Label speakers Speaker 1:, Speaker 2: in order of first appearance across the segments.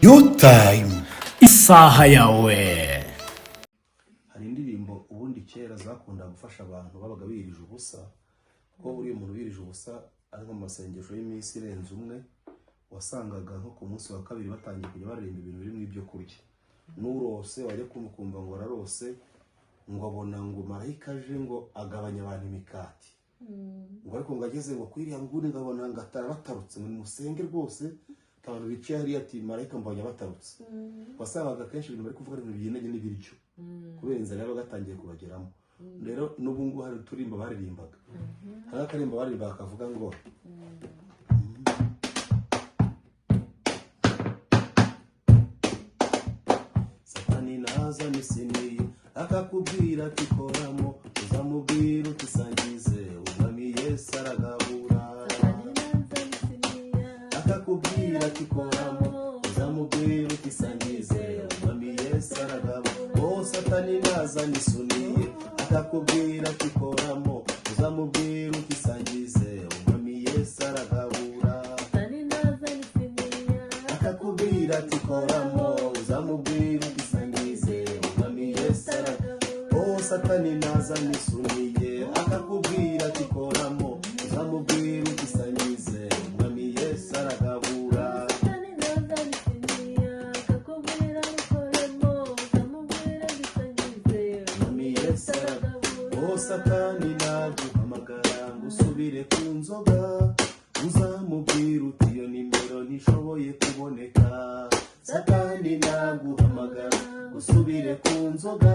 Speaker 1: Your time.
Speaker 2: Isaha yawe.
Speaker 3: Hari indirimbo ubundi kera zakunda gufasha abantu babaga birije ubusa, ko uri umuntu birije ubusa ari mu masengesho y'iminsi irenze umwe, wasangaga nko ku munsi wa kabiri batangiye kujya baririmba ibintu birimo ibyo kurya. N'urose wajya kumva ngo ararose ngo abona ngo marayika aje ngo agabanya abantu imikati. Ngo ariko ngo ageze ngo kwiriya nguni ngabona ngatara batarutse mu musenge rwose, abantu bicaye hari ati marayika mbonye batarutse. Wasangaga kenshi ibintu bari kuvuga ibintu bigendanye n'ibiryo, kubera inzara yaba gatangiye kubageramo. Rero n'ubu ngo hari turimba baririmbaga, hari akarimba baririmbaga akavuga ngo Satani naza misini akakubwira ati koramo, uzamubwira uti sangize umwami Yesu aragabura. Akakubwira ati koramo, uzamubwira uti sangize umwami Yesu aragabura. Oh Satani naza nisuniye akakubwira ati koramo, uzamubwira uti sangize umwami Yesu aragabura. Akakubwira ati koramo, uzamubwira uti sangize umwami Yesu aragabura. Oh Satani naza nisuniye akakubwira ati koramo, uzamubwira uti sangize umwami Yesu aragabura. Satani naguhamagara ngo usubire ku nzoga, uzamubwira uti iyo nimero ntishoboye kuboneka. Satani naguhamagara ngo usubire ku nzoga,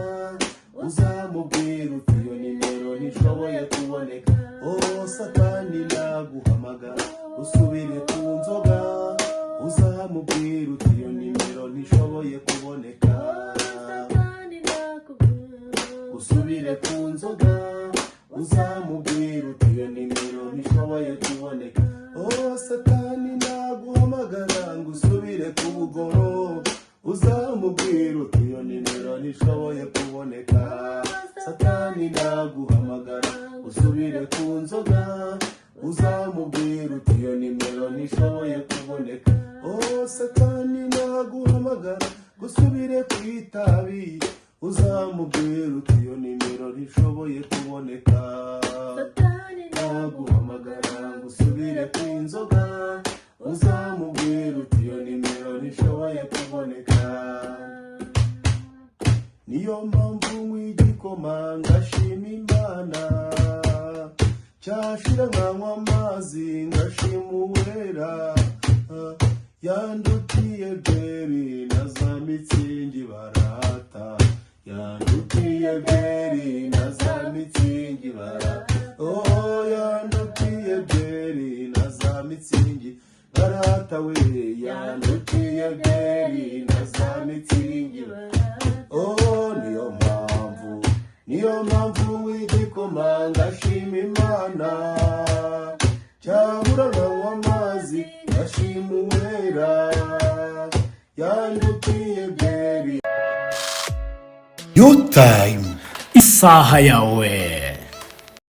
Speaker 3: uzamubwira uti iyo nimero ntishoboye kuboneka. Oh Satani naguhamagara usubire ku nzoga, uzamubwira uti iyo nimero ntishoboye kuboneka. Usubire ku nzoga, uzamubwira uti iyo nimero ntishoboye kuboneka. Oh Satani naguhamagara ngo usubire ku bugoro, uzamubwira uti iyo nimero ntishoboye kuboneka. Satani naguhamagara usubire ku nzoga, uzamubwira uti iyo nimero ntishoboye kuboneka. Oh Satani naguhamagara usubire ku itabi, uzamubwira uti iyo nimero ntishoboye kuboneka. Naguhamagara ngo usubire ku inzoga, uzamubwira uti iyo nimero ntishoboye kuboneka. Niyo mpamvu nk'igikoma ngashima Imana, cyashira nkanywa amazi ngashima Uwera. Yandutiye byeri na za mitsingi barata, yandutiye byeri na za mitsingi barata. Oh yandutiye byeri na za mitsingi barata we, yandutiye byeri na za mitsingi barata. Oh niyo mpamvu w'igikoma ngashima Imana, cyabura nkanywa amazi ngashima Uwera. Yandutiye byeri.
Speaker 1: Your time.
Speaker 2: Isaha yawe.